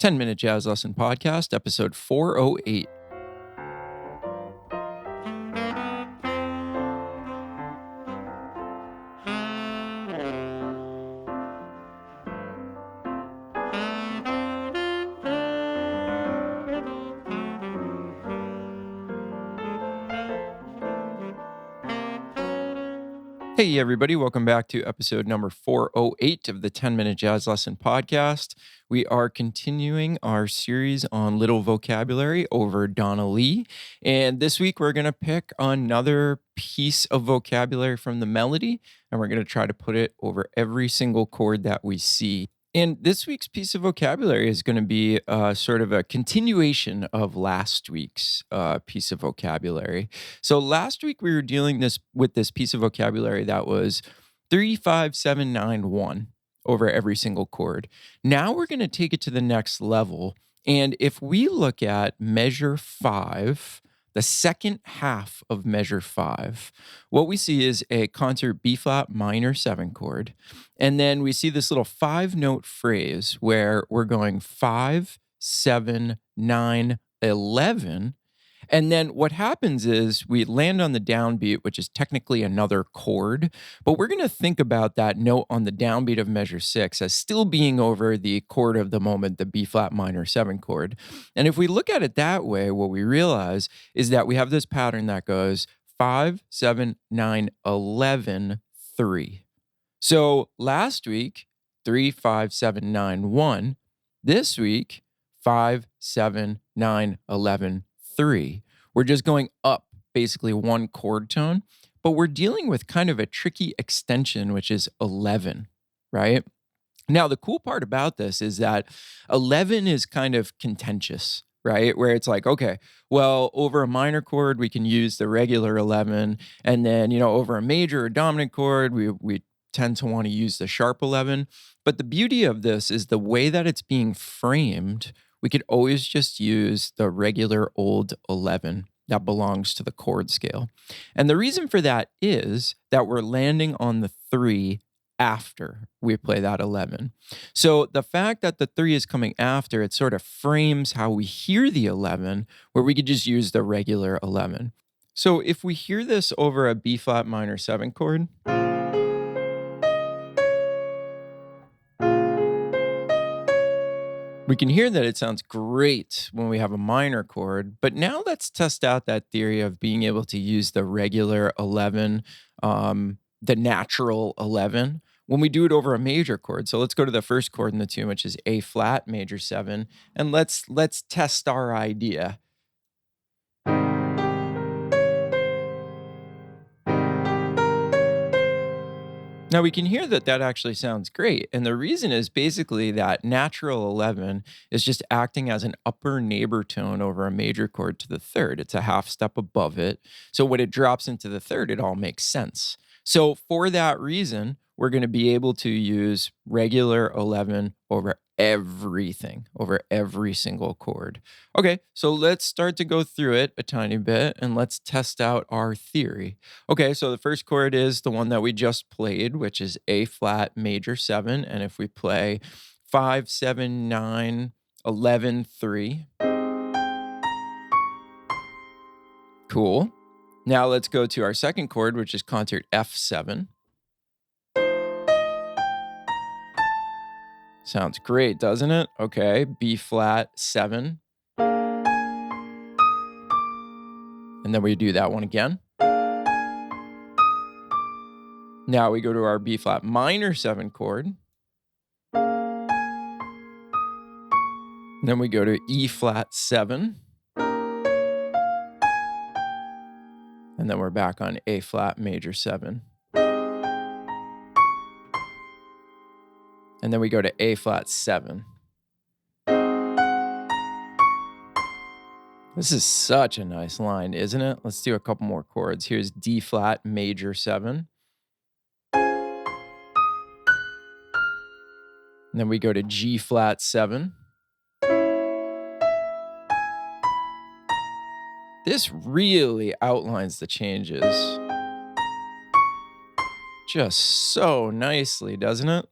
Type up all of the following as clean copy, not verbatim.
10-Minute Jazz Lesson Podcast, episode 408. Hey, everybody. Welcome back to episode number 408 of the 10-Minute Jazz Lesson Podcast. We are continuing our series on Little Vocabulary over Donna Lee. And this week, we're going to pick another piece of vocabulary from the melody, and we're going to try to put it over every single chord that we see. And this week's piece of vocabulary is going to be sort of a continuation of last week's piece of vocabulary. So last week we were dealing with this piece of vocabulary that was 3, 5, 7, 9, 1 over every single chord. Now we're going to take it to the next level. And if we look at measure 5, the second half of measure 5, what we see is a concert B flat minor 7 chord. And then we see this little 5-note phrase where we're going 5, 7, 9, 11. And then what happens is we land on the downbeat, which is technically another chord, but we're going to think about that note on the downbeat of measure 6 as still being over the chord of the moment, the B flat minor 7 chord. And if we look at it that way, what we realize is that we have this pattern that goes 5, 7, 9, 11, 3. So last week, 3, 5, 7, 9, 1. This week, 5, 7, 9, 11, 3. We're just going up basically one chord tone, but we're dealing with kind of a tricky extension, which is 11, right? Now, the cool part about this is that 11 is kind of contentious, right? Where it's like, okay, well, over a minor chord, we can use the regular 11. And then, over a major or dominant chord, we tend to want to use the sharp 11. But the beauty of this is the way that it's being framed, we could always just use the regular old 11 that belongs to the chord scale. And the reason for that is that we're landing on the 3 after we play that 11. So the fact that the 3 is coming after, it sort of frames how we hear the 11, where we could just use the regular 11. So if we hear this over a B flat minor 7 chord, we can hear that it sounds great when we have a minor chord, but now let's test out that theory of being able to use the regular 11, the natural 11, when we do it over a major chord. So let's go to the first chord in the tune, which is A flat major 7, and let's test our idea. Now we can hear that actually sounds great. And the reason is basically that natural 11 is just acting as an upper neighbor tone over a major chord to the third. It's a half step above it. So when it drops into the third, it all makes sense. So for that reason, we're going to be able to use regular 11 over everything, over every single chord. Okay, so let's start to go through it a tiny bit and let's test out our theory. Okay, so the first chord is the one that we just played, which is A flat major 7. And if we play 5, 7, 9, 11, 3. Cool. Now let's go to our second chord, which is concert F7. Sounds great, doesn't it? Okay, B flat 7. And then we do that one again. Now we go to our B flat minor 7 chord. And then we go to E flat 7. And then we're back on A flat major 7. And then we go to A flat 7. This is such a nice line, isn't it? Let's do a couple more chords. Here's D flat major 7. And then we go to G flat 7. This really outlines the changes just so nicely, doesn't it?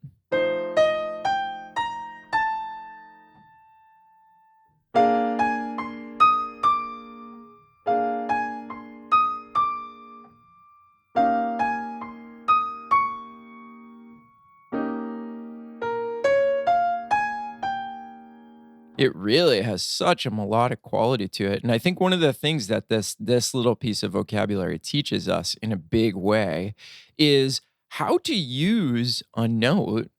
It really has such a melodic quality to it, and I think one of the things that this little piece of vocabulary teaches us in a big way is how to use a note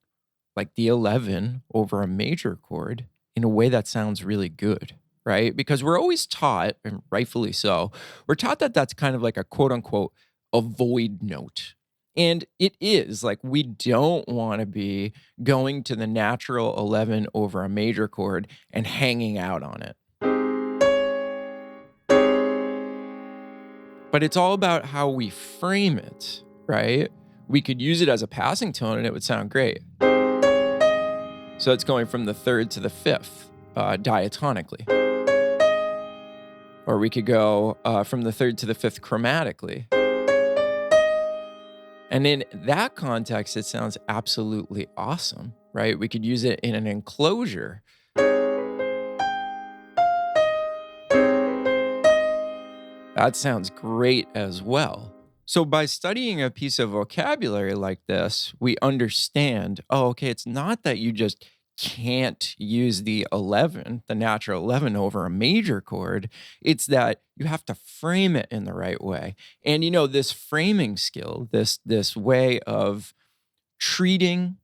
like the 11 over a major chord in a way that sounds really good, right? Because we're always taught, and rightfully so, we're taught that that's kind of like a quote unquote avoid note. And it is like we don't want to be going to the natural 11 over a major chord and hanging out on it. But it's all about how we frame it, right? We could use it as a passing tone and it would sound great. So it's going from the third to the fifth diatonically. Or we could go from the third to the fifth chromatically. And in that context, it sounds absolutely awesome, right? We could use it in an enclosure. That sounds great as well. So, by studying a piece of vocabulary like this, we understand, oh, okay, it's not that you just can't use the 11, the natural 11 over a major chord. It's that you have to frame it in the right way. And this framing skill, this way of treating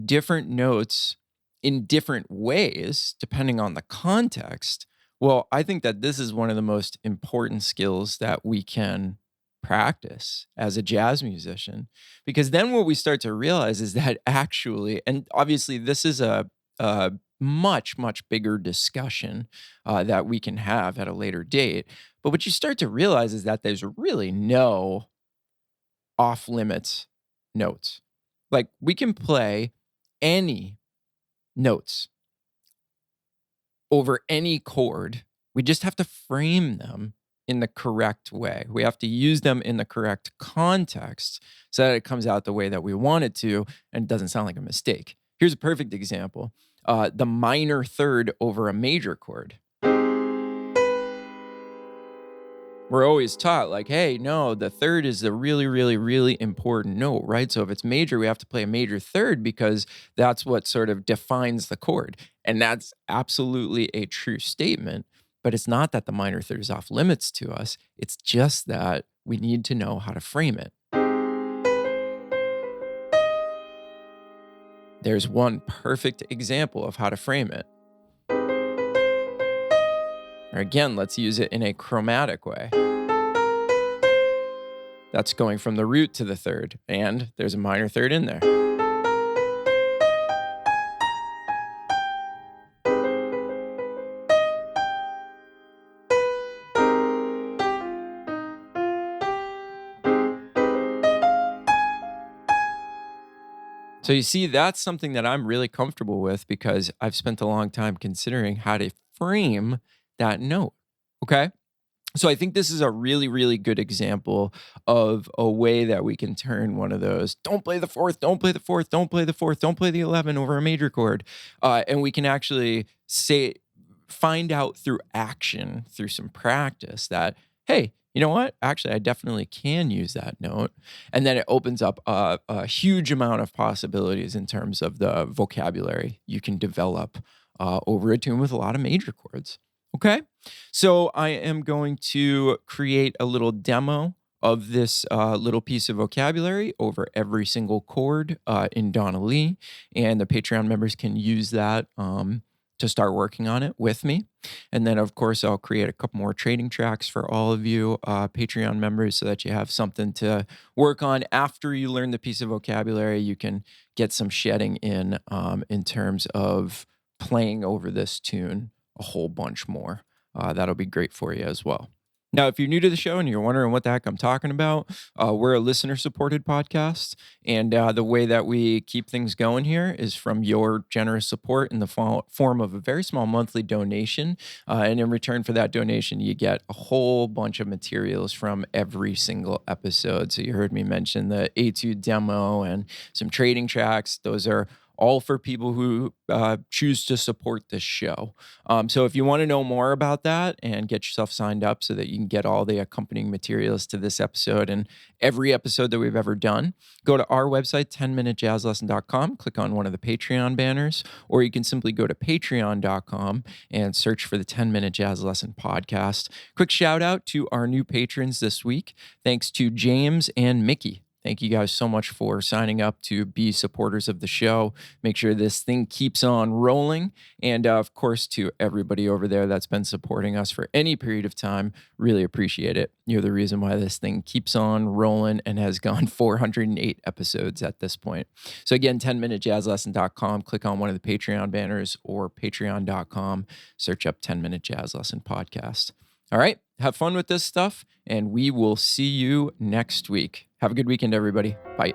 different notes in different ways depending on the context. Well, I think that this is one of the most important skills that we can practice as a jazz musician, because then what we start to realize is that actually, and obviously this is a much much bigger discussion that we can have at a later date, but what you start to realize is that there's really no off limits notes. Like we can play any notes over any chord. We just have to frame them in the correct way. We have to use them in the correct context so that it comes out the way that we want it to and doesn't sound like a mistake. Here's a perfect example, the minor third over a major chord. We're always taught like, hey, no, the third is a really, really, really important note, right? So if it's major, we have to play a major third because that's what sort of defines the chord. And that's absolutely a true statement. But it's not that the minor third is off limits to us. It's just that we need to know how to frame it. There's one perfect example of how to frame it. Or again, let's use it in a chromatic way. That's going from the root to the third, and there's a minor third in there. So you see, that's something that I'm really comfortable with because I've spent a long time considering how to frame that note. Okay. So I think this is a really, really good example of a way that we can turn one of those don't play the fourth, don't play the fourth, don't play the fourth, don't play the 11 over a major chord. And we can actually find out through action, through some practice that, hey, you know what? Actually, I definitely can use that note. And then it opens up a huge amount of possibilities in terms of the vocabulary you can develop over a tune with a lot of major chords. Okay. So I am going to create a little demo of this little piece of vocabulary over every single chord in Donna Lee. And the Patreon members can use that to start working on it with me. And then, of course, I'll create a couple more trading tracks for all of you Patreon members so that you have something to work on after you learn the piece of vocabulary. You can get some shedding in terms of playing over this tune a whole bunch more. That'll be great for you as well. Now, if you're new to the show and you're wondering what the heck I'm talking about, we're a listener-supported podcast, and the way that we keep things going here is from your generous support in the form of a very small monthly donation, and in return for that donation, you get a whole bunch of materials from every single episode. So you heard me mention the Etude demo and some trading tracks. Those are all for people who choose to support this show. So if you want to know more about that and get yourself signed up so that you can get all the accompanying materials to this episode and every episode that we've ever done, go to our website, 10minutejazzlesson.com, click on one of the Patreon banners, or you can simply go to patreon.com and search for the 10-Minute Jazz Lesson Podcast. Quick shout out to our new patrons this week. Thanks to James and Mickey. Thank you guys so much for signing up to be supporters of the show. Make sure this thing keeps on rolling. And of course, to everybody over there that's been supporting us for any period of time, really appreciate it. You're the reason why this thing keeps on rolling and has gone 408 episodes at this point. So again, 10minutejazzlesson.com, click on one of the Patreon banners, or patreon.com, search up 10-Minute Jazz Lesson Podcast. All right, have fun with this stuff, and we will see you next week. Have a good weekend, everybody. Bye.